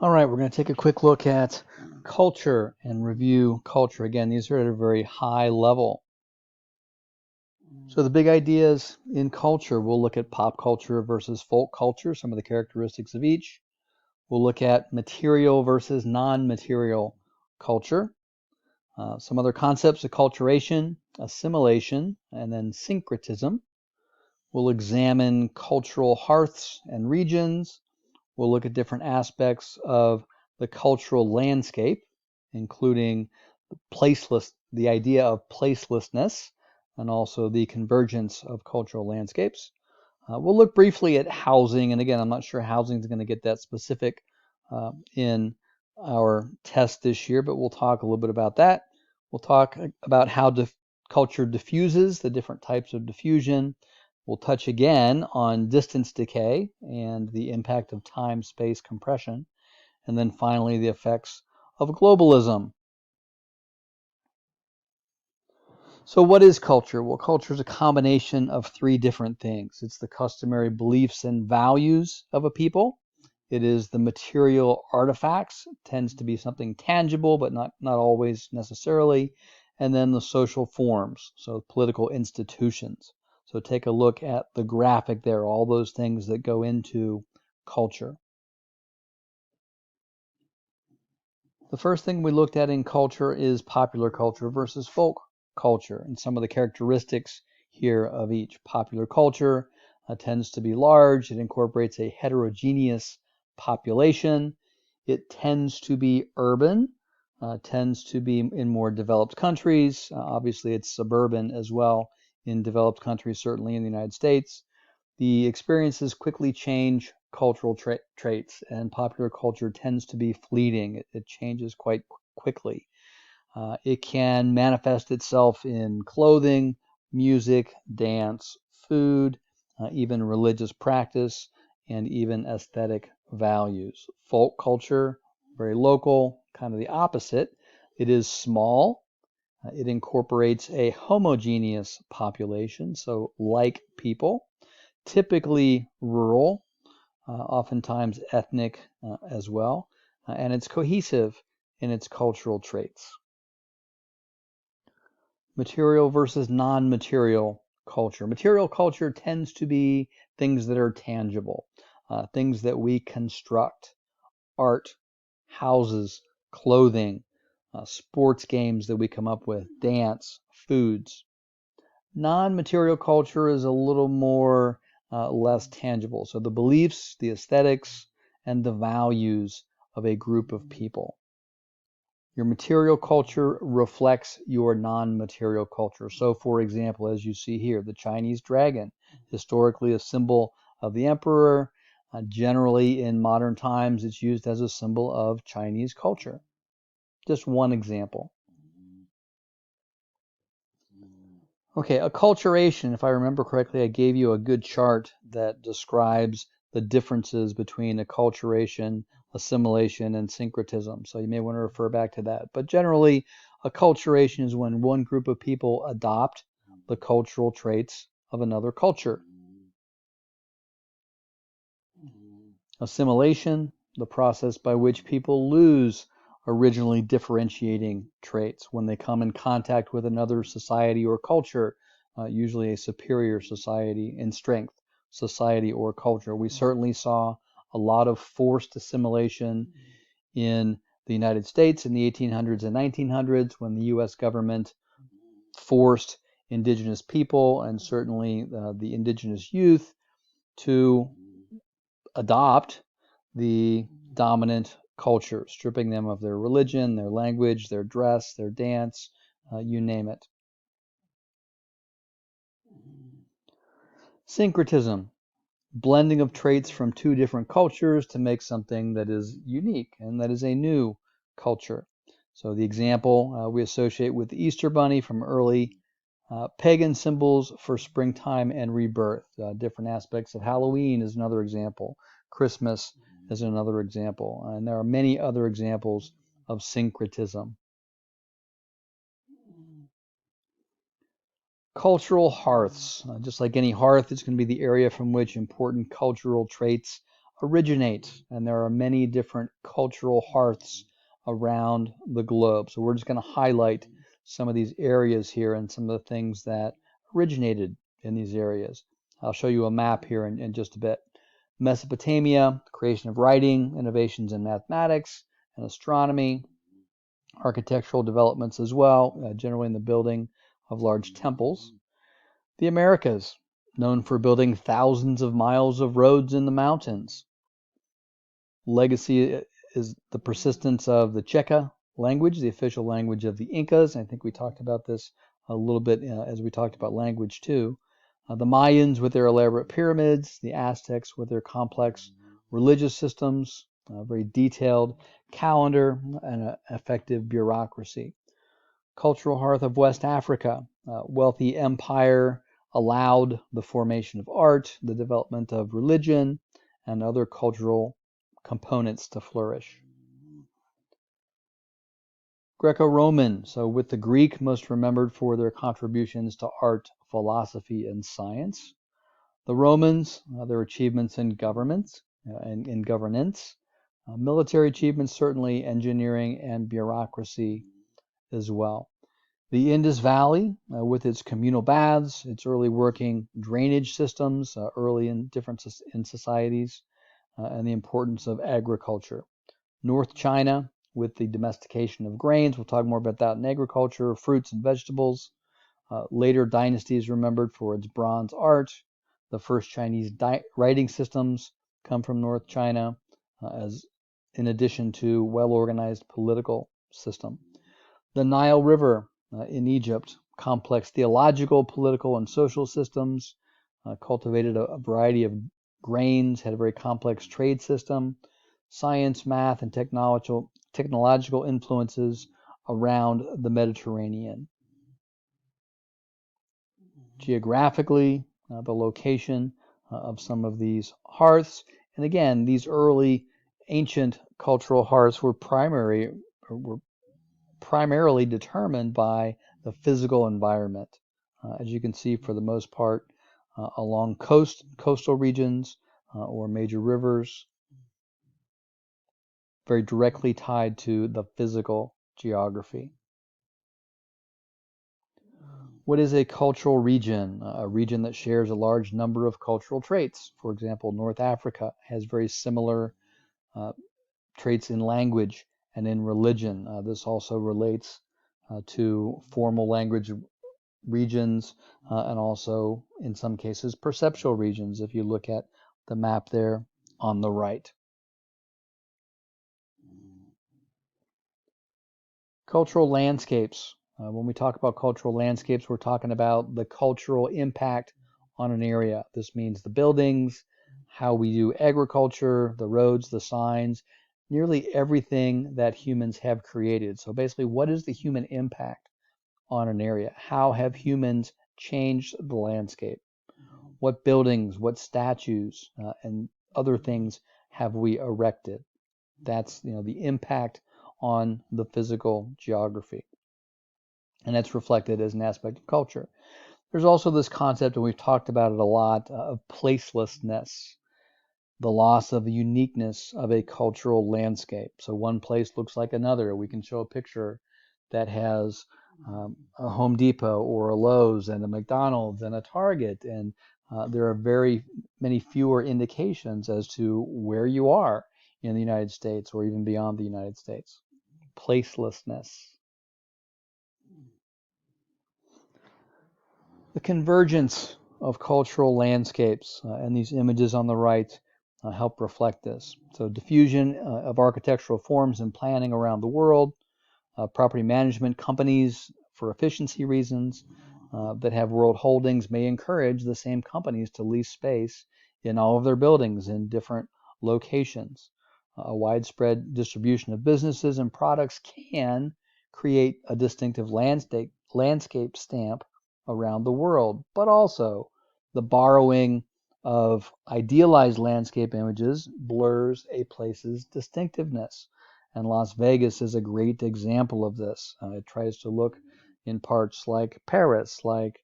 All right, we're going to take a quick look at culture and review culture. Again, these are at a very high level. So the big ideas in culture, we'll look at pop culture versus folk culture, some of the characteristics of each. We'll look at material versus non-material culture, some other concepts: acculturation, assimilation, and then syncretism. We'll examine cultural hearths and regions. We'll look at different aspects of the cultural landscape, including the idea of placelessness, and also the convergence of cultural landscapes. We'll look briefly at housing, and again, I'm not sure housing is going to get that specific in our test this year, but we'll talk a little bit about that. We'll talk about how culture diffuses, the different types of diffusion. We'll touch again on distance decay and the impact of time-space compression. And then finally, the effects of globalism. So what is culture? Well, culture is a combination of three different things. It's the customary beliefs and values of a people. It is the material artifacts, it tends to be something tangible, but not always necessarily. And then the social forms, so political institutions. So take a look at the graphic there, all those things that go into culture. The first thing we looked at in culture is popular culture versus folk culture, and some of the characteristics here of each. Popular culture tends to be large. It incorporates a heterogeneous population. It tends to be urban, tends to be in more developed countries. Obviously, it's suburban as well in developed countries, certainly in the United States. The experiences quickly change cultural traits, and popular culture tends to be fleeting. It changes quite quickly. It can manifest itself in clothing, music, dance, food, even religious practice, and even aesthetic values. Folk culture, very local, kind of the opposite. It is small. It incorporates a homogeneous population, so like people, typically rural, oftentimes ethnic as well, and it's cohesive in its cultural traits. Material versus non-material culture. Material culture tends to be things that are tangible, things that we construct: art, houses, clothing, sports games that we come up with, dance, foods. Non-material culture is a little more less tangible. So the beliefs, the aesthetics, and the values of a group of people. Your material culture reflects your non-material culture. So for example, as you see here, the Chinese dragon, historically a symbol of the emperor. Generally in modern times, it's used as a symbol of Chinese culture. Just one example. Okay, acculturation, if I remember correctly, I gave you a good chart that describes the differences between acculturation, assimilation, and syncretism. So you may want to refer back to that. But generally, acculturation is when one group of people adopt the cultural traits of another culture. Assimilation, the process by which people lose originally differentiating traits when they come in contact with another society or culture, usually a superior society in strength, society or culture. We certainly saw a lot of forced assimilation in the United States in the 1800s and 1900s when the US government forced indigenous people and certainly the indigenous youth to adopt the dominant culture, stripping them of their religion, their language, their dress, their dance, you name it. Syncretism, blending of traits from two different cultures to make something that is unique and that is a new culture. So the example we associate with the Easter Bunny from early pagan symbols for springtime and rebirth. Different aspects of Halloween is another example. Christmas is another example. And there are many other examples of syncretism. Cultural hearths. Just like any hearth, it's going to be the area from which important cultural traits originate, and there are many different cultural hearths around the globe. So we're just going to highlight some of these areas here and some of the things that originated in these areas. I'll show you a map here in just a bit. Mesopotamia, creation of writing, innovations in mathematics and astronomy, architectural developments as well, generally in the building of large temples. The Americas, known for building thousands of miles of roads in the mountains. Legacy is the persistence of the Checa language, the official language of the Incas. I think we talked about this a little bit as we talked about language too. The Mayans with their elaborate pyramids, the Aztecs with their complex religious systems, a very detailed calendar, and an effective bureaucracy. Cultural hearth of West Africa, wealthy empire allowed the formation of art, the development of religion, and other cultural components to flourish. Greco-Roman, so with the Greek most remembered for their contributions to art, philosophy, and science. The Romans, their achievements in government and in governance. Military achievements, certainly engineering and bureaucracy as well. The Indus Valley, with its communal baths, its early working drainage systems, early in different in societies, and the importance of agriculture. North China, with the domestication of grains. We'll talk more about that in agriculture, fruits and vegetables. Later dynasties remembered for its bronze art. The first Chinese writing systems come from North China, as in addition to well-organized political system. The Nile River in Egypt, complex theological, political, and social systems, cultivated a variety of grains, had a very complex trade system, science, math, and technological influences around the Mediterranean. Geographically, the location of some of these hearths, and again, these early ancient cultural hearths were primarily determined by the physical environment. As you can see, for the most part, along coastal regions or major rivers, very directly tied to the physical geography. What is a cultural region? A region that shares a large number of cultural traits. For example, North Africa has very similar traits in language and in religion. This also relates to formal language regions and also, in some cases, perceptual regions, if you look at the map there on the right. Cultural landscapes. When we talk about cultural landscapes, we're talking about the cultural impact on an area. This means the buildings, how we do agriculture, the roads, the signs, nearly everything that humans have created. So basically, what is the human impact on an area? How have humans changed the landscape? What buildings, what statues, and other things have we erected? That's the impact on the physical geography. And that's reflected as an aspect of culture. There's also this concept, and we've talked about it a lot, of placelessness, the loss of the uniqueness of a cultural landscape. So one place looks like another. We can show a picture that has a Home Depot or a Lowe's and a McDonald's and a Target, and there are very many fewer indications as to where you are in the United States or even beyond the United States. Placelessness. The convergence of cultural landscapes, and these images on the right help reflect this. So diffusion of architectural forms and planning around the world, property management companies for efficiency reasons that have world holdings may encourage the same companies to lease space in all of their buildings in different locations. A widespread distribution of businesses and products can create a distinctive landscape stamp around the world, but also the borrowing of idealized landscape images blurs a place's distinctiveness. And Las Vegas is a great example of this. It tries to look in parts like Paris, like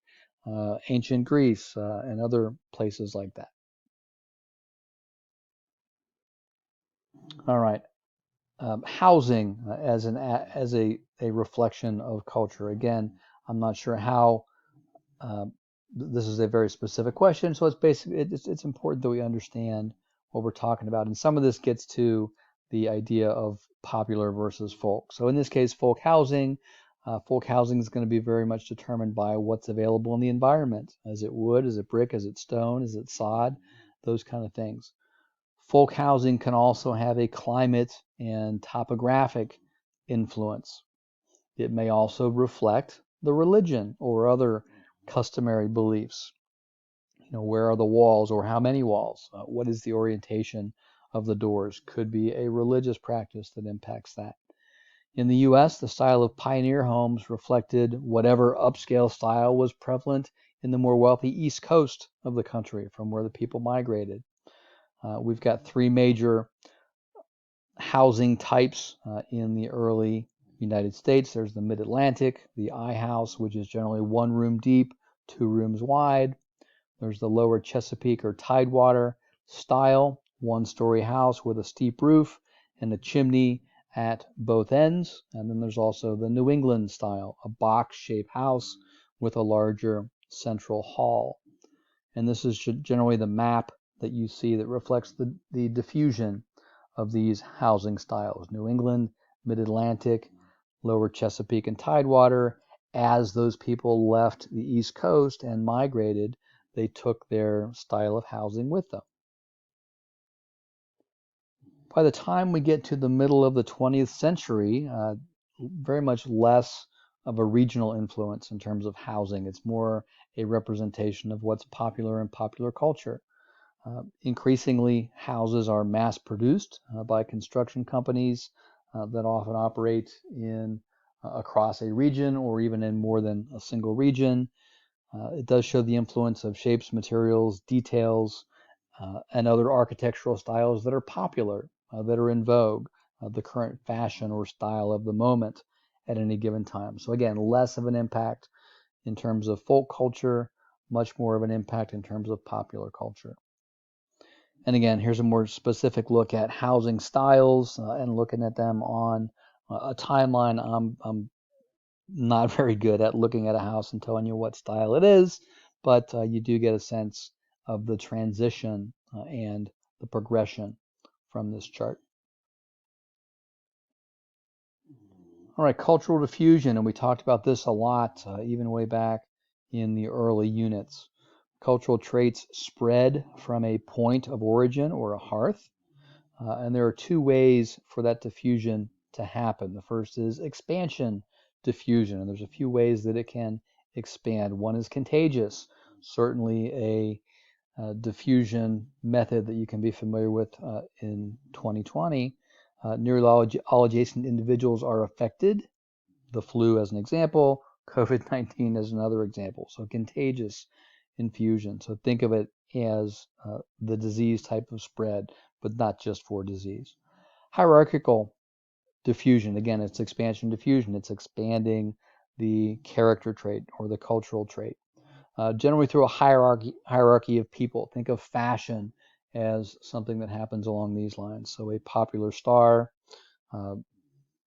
ancient Greece, and other places like that. All right. Housing as a reflection of culture. Again, I'm not sure how. Uh, this is a very specific question, so it's important that we understand what we're talking about. And some of this gets to the idea of popular versus folk. So in this case, folk housing is going to be very much determined by what's available in the environment. Is it wood? Is it brick? Is it stone? Is it sod? Those kind of things. Folk housing can also have a climate and topographic influence. It may also reflect the religion or other customary beliefs. Where are the walls or how many walls? What is the orientation of the doors? Could be a religious practice that impacts that. In the US, the style of pioneer homes reflected whatever upscale style was prevalent in the more wealthy east coast of the country from where the people migrated. We've got three major housing types in the early United States. There's the Mid-Atlantic, the I house, which is generally one room deep, 2 rooms wide. There's the lower Chesapeake or Tidewater style, one-story house with a steep roof and a chimney at both ends. And then there's also the New England style, a box-shaped house with a larger central hall. And this is generally the map that you see that reflects the diffusion of these housing styles. New England, Mid-Atlantic, lower Chesapeake and Tidewater. As those people left the East Coast and migrated, they took their style of housing with them. By the time we get to the middle of the 20th century, very much less of a regional influence in terms of housing. It's more a representation of what's popular in popular culture. Increasingly, houses are mass produced by construction companies that often operate in across a region or even in more than a single region. It does show the influence of shapes, materials, details, and other architectural styles that are popular, that are in vogue, the current fashion or style of the moment at any given time. So again, less of an impact in terms of folk culture, much more of an impact in terms of popular culture. And again, here's a more specific look at housing styles and looking at them on a timeline. I'm not very good at looking at a house and telling you what style it is, but you do get a sense of the transition and the progression from this chart. All right, cultural diffusion, and we talked about this a lot, even way back in the early units. Cultural traits spread from a point of origin or a hearth, and there are two ways for that diffusion to happen. The first is expansion diffusion, and there's a few ways that it can expand. One is contagious, certainly a diffusion method that you can be familiar with in 2020. Nearly all adjacent individuals are affected, the flu as an example, COVID-19 as another example. So contagious infusion. So think of it as the disease type of spread, but not just for disease. Hierarchical diffusion, again, it's expansion diffusion. It's expanding the character trait or the cultural trait. Generally through a hierarchy of people. Think of fashion as something that happens along these lines. So a popular star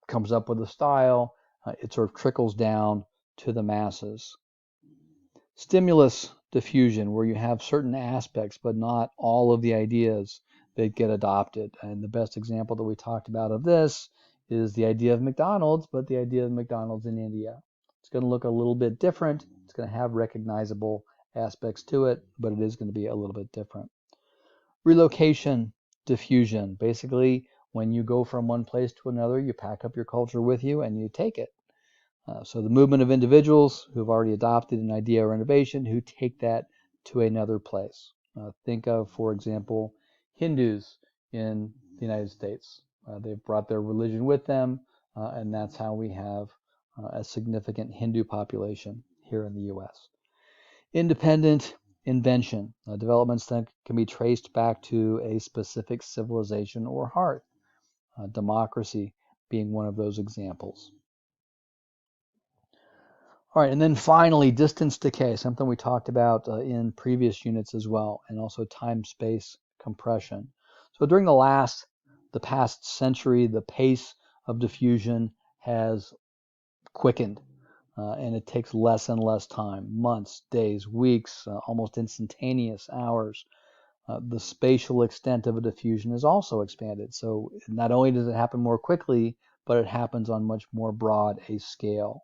comes up with a style, it sort of trickles down to the masses. Stimulus diffusion, where you have certain aspects, but not all of the ideas that get adopted. And the best example that we talked about of this is the idea of McDonald's, but the idea of McDonald's in India. It's going to look a little bit different. It's going to have recognizable aspects to it, but it is going to be a little bit different. Relocation diffusion. Basically, when you go from one place to another, you pack up your culture with you and you take it. So the movement of individuals who've already adopted an idea or innovation who take that to another place. Think of, for example, Hindus in the United States. They've brought their religion with them, and that's how we have a significant Hindu population here in the US. Independent invention, developments that can be traced back to a specific civilization or hearth. Democracy being one of those examples. All right, and then finally, distance decay, something we talked about in previous units as well, and also time-space compression. So during the last the past century, the pace of diffusion has quickened, and it takes less and less time, months, days, weeks, almost instantaneous hours. The spatial extent of a diffusion is also expanded. So not only does it happen more quickly, but it happens on much more broad a scale.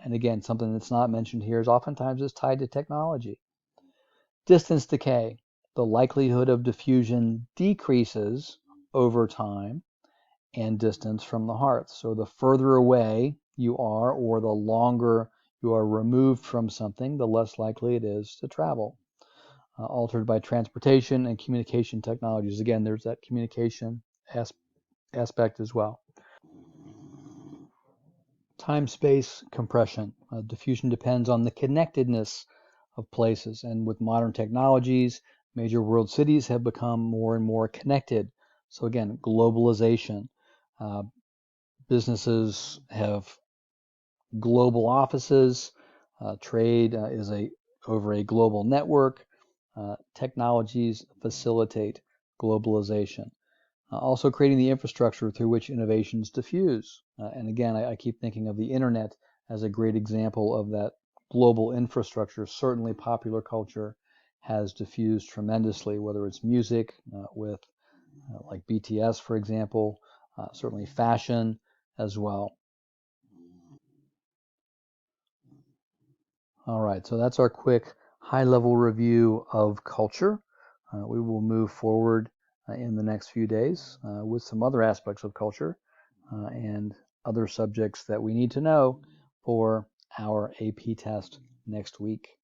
And again, something that's not mentioned here is oftentimes is tied to technology. Distance decay. The likelihood of diffusion decreases over time and distance from the hearth. So the further away you are, or the longer you are removed from something, the less likely it is to travel. Altered by transportation and communication technologies. Again, there's that communication aspect as well. Time-space compression. Diffusion depends on the connectedness of places, and with modern technologies, major world cities have become more and more connected. So again, globalization. Uh, Businesses have global offices. Trade is over a global network. Technologies facilitate globalization. Also creating the infrastructure through which innovations diffuse. And again, I keep thinking of the internet as a great example of that global infrastructure. Certainly popular culture has diffused tremendously, whether it's music with like BTS, for example, certainly fashion as well. All right, so that's our quick high-level review of culture. We will move forward in the next few days with some other aspects of culture and other subjects that we need to know for our AP test next week.